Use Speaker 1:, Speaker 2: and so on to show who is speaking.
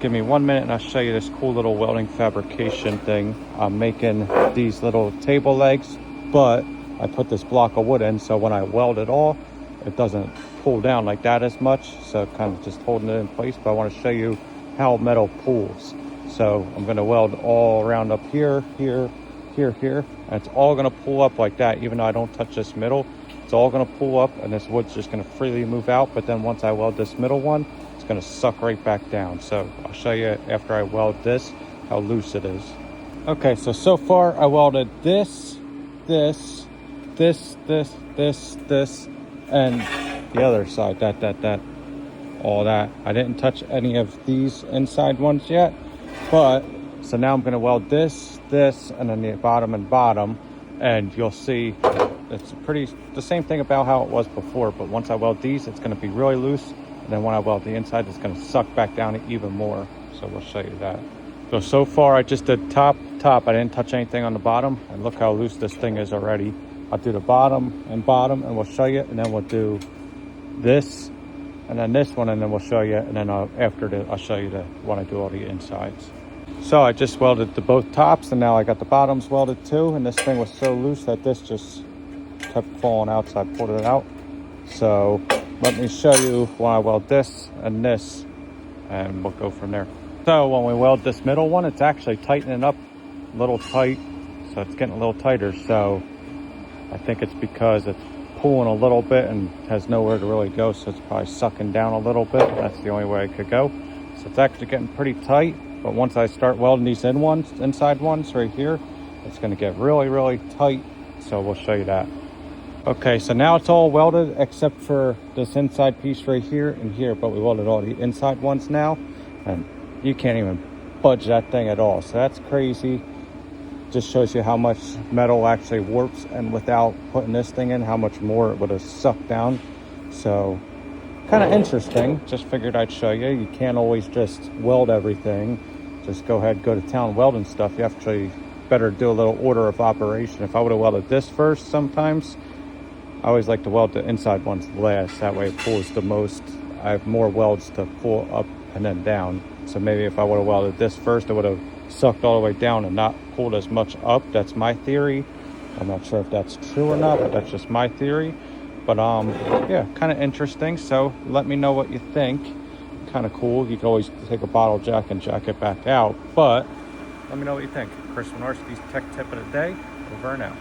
Speaker 1: Give me 1 minute and I'll show you this cool little welding fabrication thing. I'm making these little table legs, but I put this block of wood in so when I weld it all, it doesn't pull down like that as much. So kind of just holding it in place, but I want to show you how metal pulls. So I'm going to weld all around up here, here, here, here, and it's all going to pull up like that. Even though I don't touch this middle, it's all going to pull up and this wood's just going to freely move out. But then once I weld this middle one, it's going to suck right back down. So I'll show you after I weld this how loose it is. Okay, so far I welded this, this, and the other side, that, all that. I didn't touch any of these inside ones yet, but so now I'm going to weld this, and then the bottom and bottom, and you'll see it's the same thing about how it was before. But once I weld these, it's going to be really loose, and then when I weld the inside, it's going to suck back down even more. So we'll show you that. So far I just did top. I didn't touch anything on the bottom, and look how loose this thing is already. I'll do the bottom, and we'll show you, and then we'll do this, and then this one, and then we'll show you, and then I'll show you when I do all the insides. So I just welded the both tops, and now I got the bottoms welded too, and this thing was so loose that this just kept falling out, so I pulled it out. So let me show you when I weld this and this, and we'll go from there. So when we weld this middle one, it's actually tightening up a little tight, so it's getting a little tighter. So I think it's because it's pulling a little bit and has nowhere to really go, so it's probably sucking down a little bit. That's the only way it could go. So it's actually getting pretty tight, but once I start welding these inside ones right here, it's going to get really tight. So we'll show you that. Okay, so now it's all welded except for this inside piece right here and here, but we welded all the inside ones now, and you can't even budge that thing at all. So that's crazy. Just shows you how much metal actually warps, and without putting this thing in, how much more it would have sucked down. So kind of interesting. Just figured I'd show you. You can't always just weld everything. Just go to town welding stuff. You actually better do a little order of operation. If I would have welded this first, sometimes I always like to weld the inside ones last. That way it pulls the most. I have more welds to pull up and then down. So maybe if I would have welded this first, it would have sucked all the way down and not pulled as much up. That's my theory. I'm not sure if that's true or not, but that's just my theory. But yeah, kind of interesting. So let me know what you think. Kind of cool. You can always take a bottle jack and jack it back out, but let me know what you think. Chris Winarski's Tech Tip of the Day. Over and out.